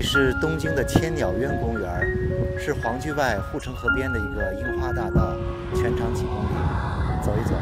是东京的千鸟渊公园，是皇居外护城河边的一个樱花大道，全长几公里，走一走。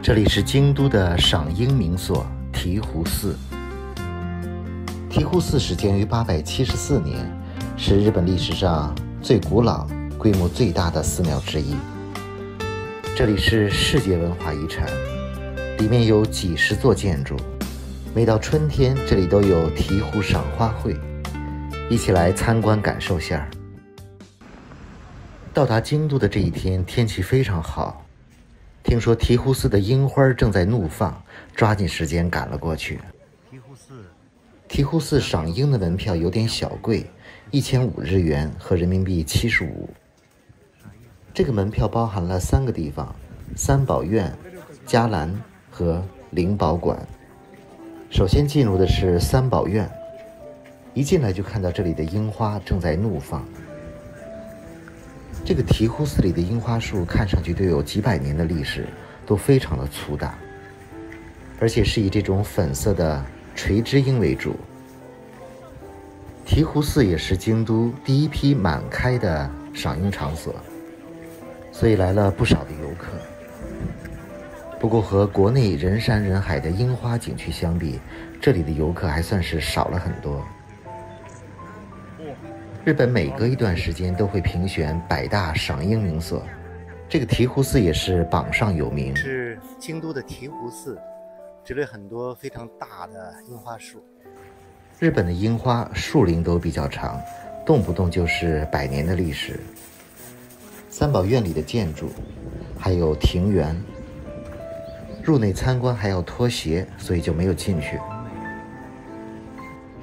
这里是京都的赏樱名所醍醐寺。醍醐寺始建于874年，是日本历史上最古老、规模最大的寺庙之一。这里是世界文化遗产，里面有几十座建筑。每到春天，这里都有醍醐赏花会，一起来参观感受下。到达京都的这一天，天气非常好。听说醍醐寺的樱花正在怒放，抓紧时间赶了过去。醍醐寺赏樱的门票有点小贵，1500日元和人民币75。这个门票包含了3个地方：三宝院、伽蓝和灵宝馆。首先进入的是三宝院，一进来就看到这里的樱花正在怒放。这个醍醐寺里的樱花树看上去都有几百年的历史，都非常的粗大，而且是以这种粉色的垂枝樱为主。醍醐寺也是京都第一批满开的赏樱场所，所以来了不少的游客。不过和国内人山人海的樱花景区相比，这里的游客还算是少了很多。日本每隔一段时间都会评选100大赏樱名所，这个醍醐寺也是榜上有名。是京都的醍醐寺，植了很多非常大的樱花树。日本的樱花树龄都比较长，动不动就是100年的历史。三宝院里的建筑，还有庭园，入内参观还要脱鞋，所以就没有进去。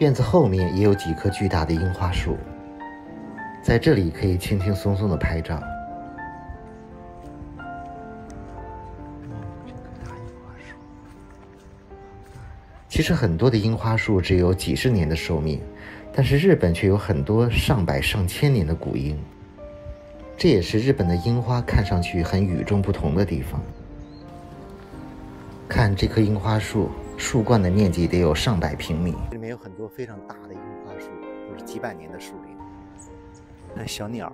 院子后面也有几棵巨大的樱花树，在这里可以轻轻松松的拍照。其实很多的樱花树只有几十年的寿命，但是日本却有很多上百上千年的古樱，这也是日本的樱花看上去很与众不同的地方。看这棵樱花树，树冠的面积得有上百平米，里面有很多非常大的樱花树，都是几百年的树龄。看小鸟。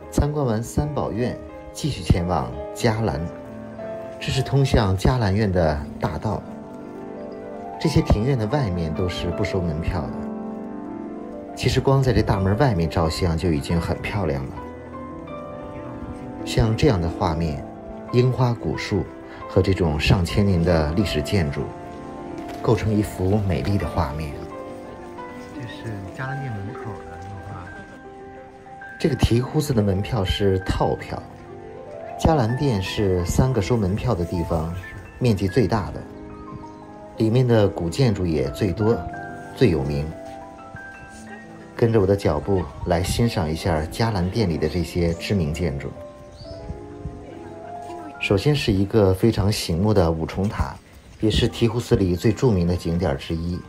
参观完三宝院，继续前往伽蓝，这是通向伽蓝院的大道。这些庭院的外面都是不收门票的，其实光在这大门外面照相就已经很漂亮了。像这样的画面，樱花古树和这种上千年的历史建筑，构成一幅美丽的画面。这是伽蓝殿门口的樱花。这个醍醐寺的门票是套票，伽蓝殿是3个收门票的地方，面积最大的，里面的古建筑也最多，最有名。跟着我的脚步来欣赏一下伽蓝殿里的这些知名建筑。首先是一个非常醒目的五重塔，也是醍醐寺里最著名的景点之一。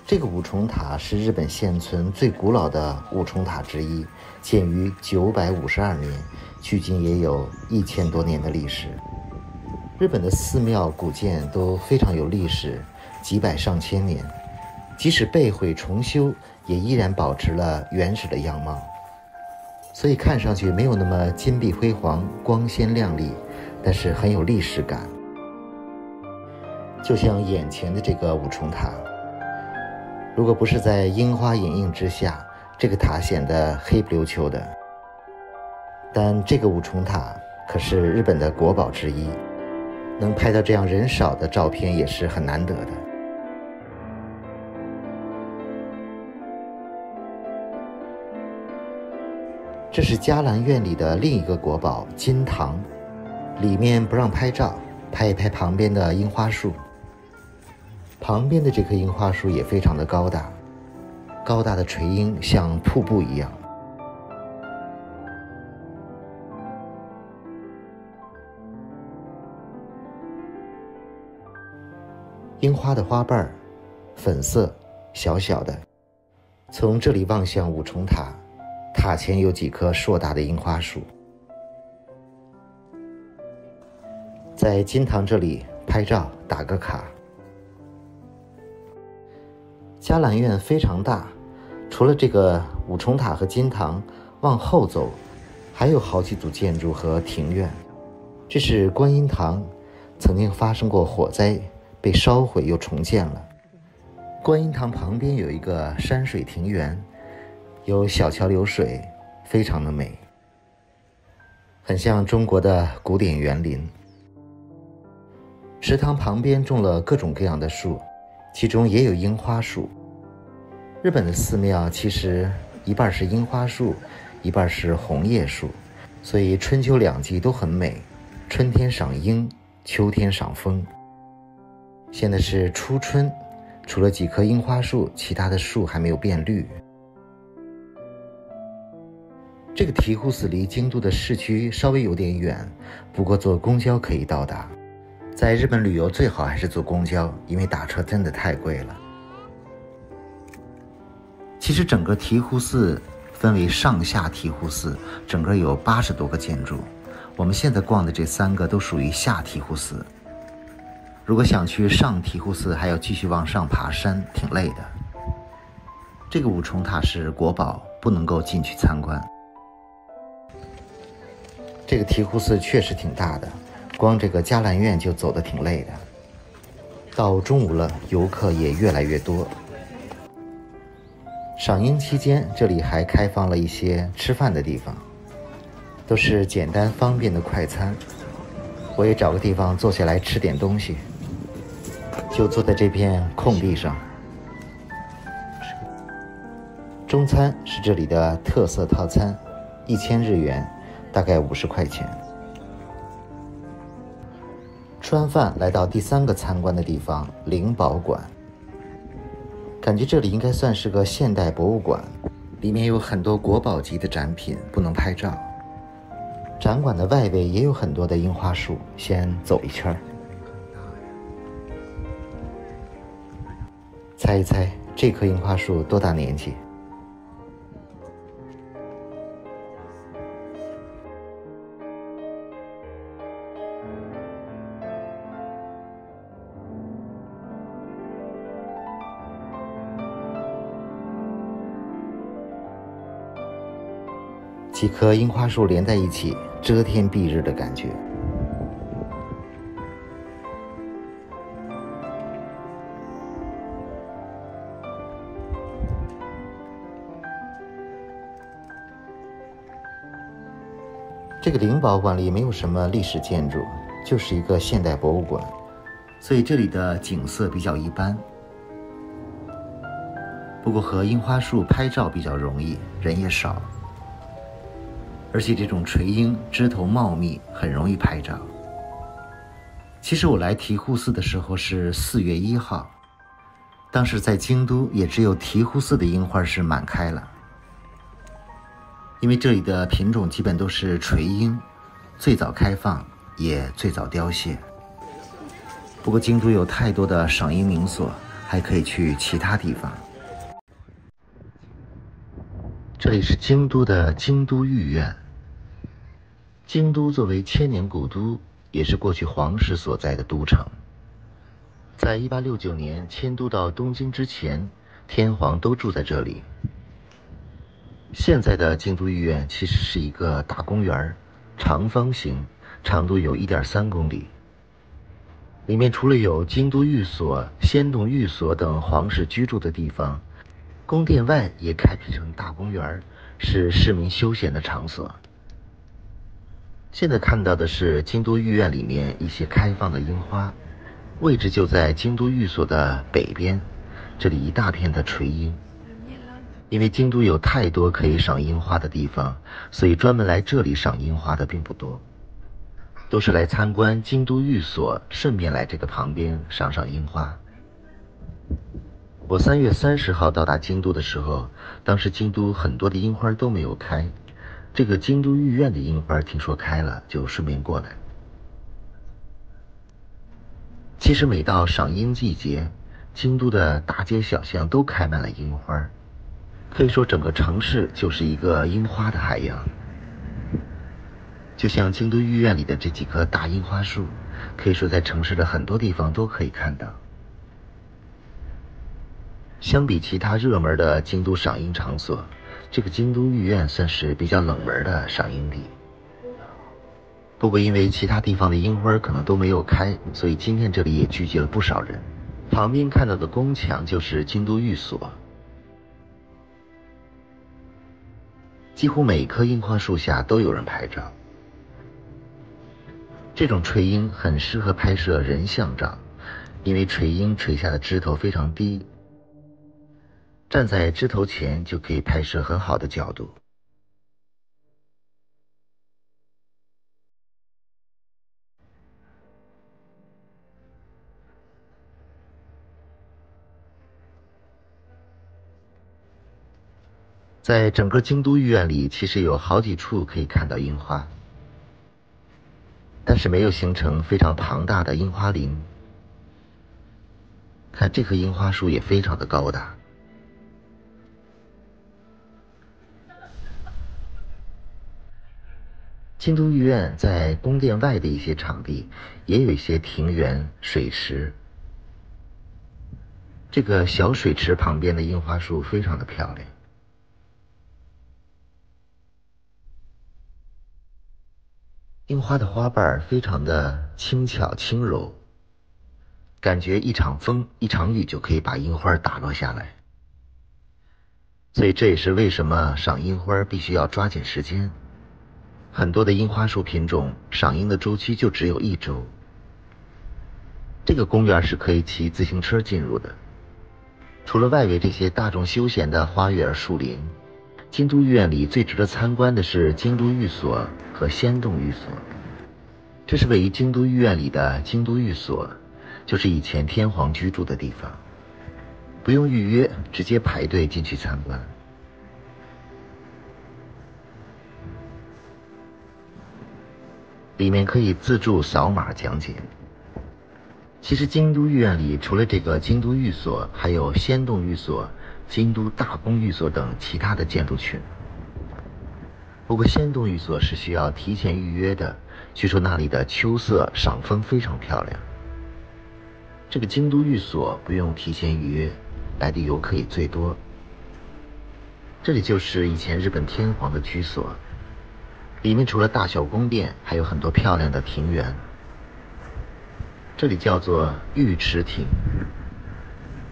这个五重塔是日本现存最古老的五重塔之一，建于952年，距今也有1000多年的历史。日本的寺庙古建都非常有历史，几百上千年，即使被毁重修，也依然保持了原始的样貌。所以看上去没有那么金碧辉煌、光鲜亮丽，但是很有历史感。就像眼前的这个五重塔，如果不是在樱花掩映之下，这个塔显得黑不溜秋的。但这个五重塔可是日本的国宝之一，能拍到这样人少的照片也是很难得的。这是伽蓝院里的另一个国宝金堂，里面不让拍照，拍一拍旁边的樱花树。旁边的这棵樱花树也非常的高大，高大的垂樱像瀑布一样。樱花的花瓣粉色小小的，从这里望向五重塔，塔前有几棵硕大的樱花树。在金堂这里拍照打个卡。伽蓝院非常大，除了这个五重塔和金堂，往后走还有好几组建筑和庭院。这是观音堂，曾经发生过火灾，被烧毁又重建了。观音堂旁边有一个山水庭园，有小桥流水，非常的美，很像中国的古典园林。池塘旁边种了各种各样的树，其中也有樱花树。日本的寺庙其实一半是樱花树，一半是红叶树，所以春秋两季都很美，春天赏樱，秋天赏枫。现在是初春，除了几棵樱花树，其他的树还没有变绿。这个醍醐寺离京都的市区稍微有点远，不过坐公交可以到达。在日本旅游最好还是坐公交，因为打车真的太贵了。其实整个醍醐寺分为上下醍醐寺，整个有80多个建筑。我们现在逛的这3个都属于下醍醐寺。如果想去上醍醐寺，还要继续往上爬山，挺累的。这个五重塔是国宝，不能够进去参观。这个醍醐寺确实挺大的，光这个伽蓝院就走得挺累的。到中午了，游客也越来越多。赏樱期间，这里还开放了一些吃饭的地方，都是简单方便的快餐。我也找个地方坐下来吃点东西，就坐在这片空地上。中餐是这里的特色套餐，1000日元，大概50块钱。吃完饭来到第3个参观的地方——灵宝馆。感觉这里应该算是个现代博物馆，里面有很多国宝级的展品，不能拍照。展馆的外围也有很多的樱花树，先走一圈。猜一猜这棵樱花树多大年纪？几棵樱花树连在一起，遮天蔽日的感觉。这个灵宝馆里没有什么历史建筑，就是一个现代博物馆，所以这里的景色比较一般。不过和樱花树拍照比较容易，人也少。而且这种垂樱枝头茂密，很容易拍照。其实我来醍醐寺的时候是4月1号，当时在京都也只有醍醐寺的樱花是满开了。因为这里的品种基本都是垂樱，最早开放也最早凋谢。不过京都有太多的赏樱名所，还可以去其他地方。这里是京都的京都御苑。京都作为千年古都，也是过去皇室所在的都城。在1869年迁都到东京之前，天皇都住在这里。现在的京都御苑其实是一个大公园，长方形，长度有1.3公里。里面除了有京都御所、仙洞御所等皇室居住的地方，宫殿外也开辟成大公园，是市民休闲的场所。现在看到的是京都御苑里面一些开放的樱花，位置就在京都御所的北边，这里一大片的垂樱。因为京都有太多可以赏樱花的地方，所以专门来这里赏樱花的并不多，都是来参观京都御所，顺便来这个旁边赏赏樱花。我3月30号到达京都的时候，当时京都很多的樱花都没有开，这个京都御苑的樱花听说开了，就顺便过来。其实每到赏樱季节，京都的大街小巷都开满了樱花，可以说整个城市就是一个樱花的海洋。就像京都御苑里的这几棵大樱花树，可以说在城市的很多地方都可以看到。相比其他热门的京都赏樱场所，这个京都御苑算是比较冷门的赏樱地。不过因为其他地方的樱花可能都没有开，所以今天这里也聚集了不少人。旁边看到的宫墙就是京都御所，几乎每棵樱花树下都有人拍照。这种垂樱很适合拍摄人像照，因为垂樱垂下的枝头非常低，站在枝头前就可以拍摄很好的角度。在整个京都御苑里，其实有好几处可以看到樱花，但是没有形成非常庞大的樱花林。看这棵樱花树也非常的高大。京都御苑在宫殿外的一些场地也有一些庭园、水池。这个小水池旁边的樱花树非常的漂亮。樱花的花瓣非常的轻巧轻柔，感觉一场风一场雨就可以把樱花打落下来。所以这也是为什么赏樱花必须要抓紧时间。很多的樱花树品种赏樱的周期就只有1周。这个公园是可以骑自行车进入的。除了外围这些大众休闲的花园树林，京都御苑里最值得参观的是京都寓所和仙洞寓所。这是位于京都御苑里的京都寓所，就是以前天皇居住的地方，不用预约，直接排队进去参观。里面可以自助扫码讲解。其实京都御苑里除了这个京都寓所，还有仙洞寓所、京都大宫寓所等其他的建筑群。不过仙洞寓所是需要提前预约的，据说那里的秋色赏枫非常漂亮。这个京都寓所不用提前预约，来的游客也最多。这里就是以前日本天皇的居所，里面除了大小宫殿，还有很多漂亮的庭园。这里叫做御池庭，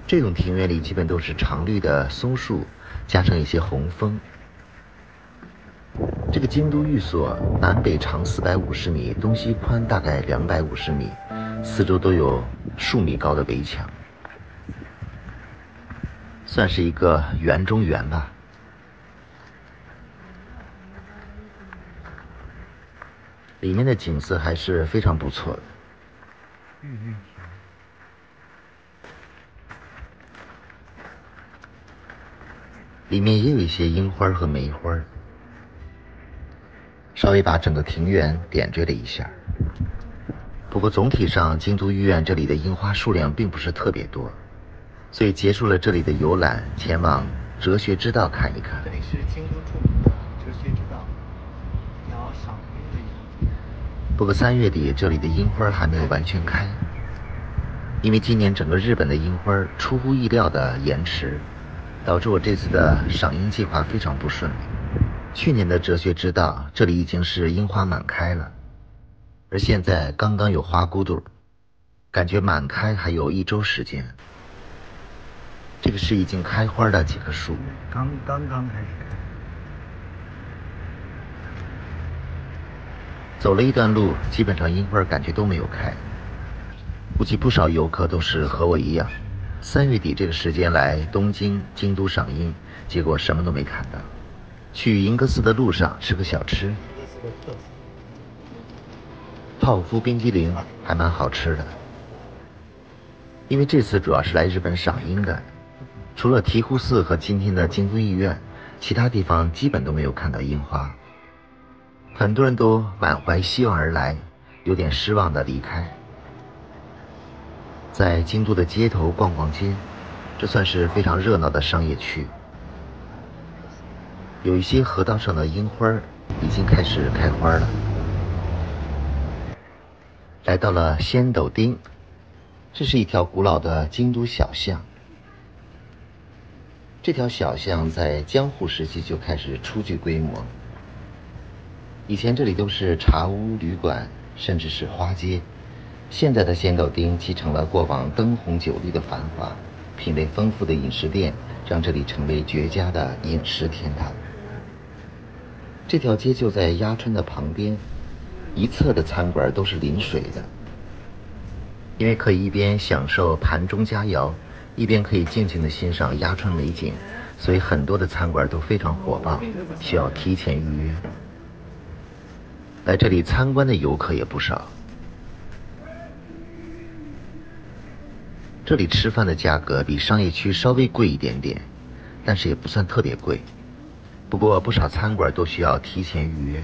这种庭院里基本都是常绿的松树，加上一些红枫。这个京都寓所南北长450米，东西宽大概250米，四周都有数米高的围墙，算是一个园中园吧。里面的景色还是非常不错的。里面也有一些樱花和梅花，稍微把整个庭园点缀了一下。不过总体上京都御苑这里的樱花数量并不是特别多，所以结束了这里的游览，前往哲学之道看一看。这里是京都著名的哲学之道，要赏樱的意义。不过3月底这里的樱花还没有完全开，因为今年整个日本的樱花出乎意料的延迟，导致我这次的赏樱计划非常不顺利。去年的哲学之道这里已经是樱花满开了，而现在刚刚有花骨朵，感觉满开还有1周时间。这个是已经开花的几棵树，刚开始开。走了一段路，基本上樱花感觉都没有开。估计不少游客都是和我一样，3月底这个时间来东京、京都赏樱，结果什么都没看到。去银阁寺的路上吃个小吃，泡芙冰激凌还蛮好吃的。因为这次主要是来日本赏樱的，除了醍醐寺和今天的京都御苑，其他地方基本都没有看到樱花。很多人都满怀希望而来，有点失望的离开。在京都的街头逛逛街，这算是非常热闹的商业区。有一些河道上的樱花已经开始开花了。来到了仙斗町，这是一条古老的京都小巷。这条小巷在江户时期就开始初具规模。以前这里都是茶屋、旅馆，甚至是花街。现在的仙斗町继承了过往灯红酒绿的繁华，品类丰富的饮食店让这里成为绝佳的饮食天堂。这条街就在鸭川的旁边，一侧的餐馆都是临水的，因为可以一边享受盘中佳肴，一边可以静静地欣赏鸭川美景，所以很多的餐馆都非常火爆，需要提前预约。来这里参观的游客也不少。这里吃饭的价格比商业区稍微贵一点点，但是也不算特别贵。不过不少餐馆都需要提前预约。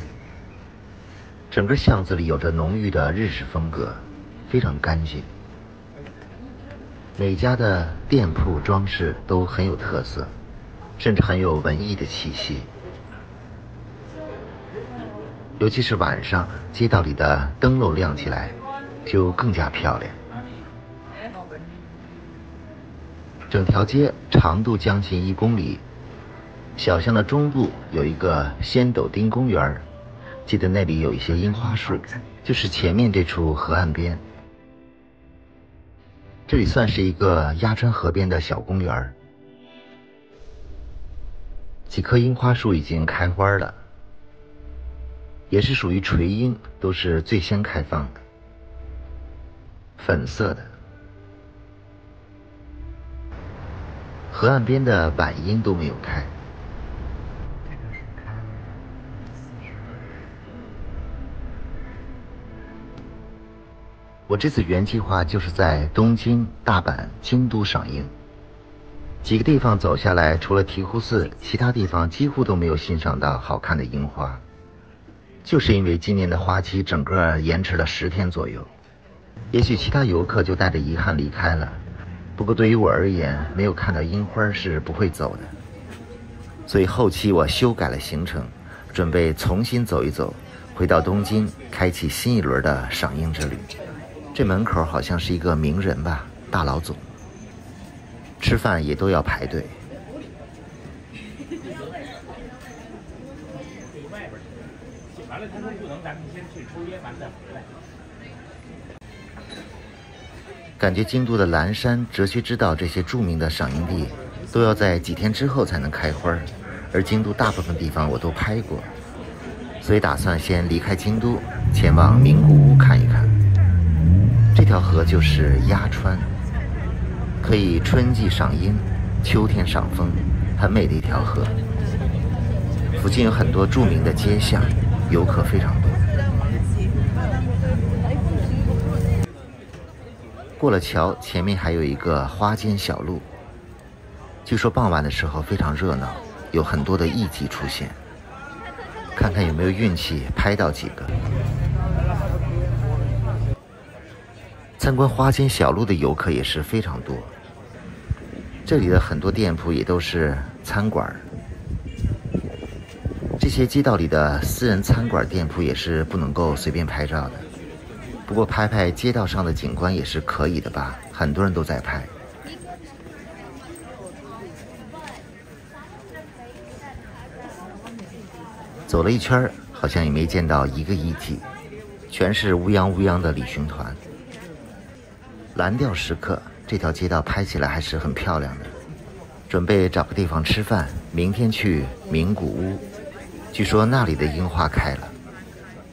整个巷子里有着浓郁的日式风格，非常干净。每家的店铺装饰都很有特色，甚至很有文艺的气息。尤其是晚上，街道里的灯笼亮起来，就更加漂亮。整条街长度将近1公里，小巷的中部有一个仙斗町公园，记得那里有一些樱花树，就是前面这处河岸边。这里算是一个鸭川河边的小公园。几棵樱花树已经开花了，也是属于垂樱，都是最先开放的，粉色的。河岸边的晚樱都没有开。这个是开了40分。我这次原计划就是在东京、大阪、京都赏樱，几个地方走下来，除了醍醐寺，其他地方几乎都没有欣赏到好看的樱花，就是因为今年的花期整个延迟了10天左右。也许其他游客就带着遗憾离开了，不过对于我而言，没有看到樱花是不会走的。所以后期我修改了行程，准备重新走一走，回到东京，开启新一轮的赏樱之旅。这门口好像是一个名人吧，大老总，吃饭也都要排队。完了，他说不能，咱们先去抽烟，完再回来。感觉京都的岚山、哲学之道这些著名的赏樱地，都要在几天之后才能开花，而京都大部分地方我都拍过，所以打算先离开京都，前往名古屋看一看。这条河就是鸭川，可以春季赏樱，秋天赏枫，很美的一条河。附近有很多著名的街巷，游客非常多。过了桥，前面还有一个花间小路，据说傍晚的时候非常热闹，有很多的艺伎出现，看看有没有运气拍到几个。参观花间小路的游客也是非常多，这里的很多店铺也都是餐馆，这些街道里的私人餐馆店铺也是不能够随便拍照的。不过拍拍街道上的景观也是可以的吧，很多人都在拍。走了一圈，好像也没见到一个艺伎，全是乌泱乌泱的旅行团。蓝调时刻，这条街道拍起来还是很漂亮的。准备找个地方吃饭，明天去名古屋，据说那里的樱花开了。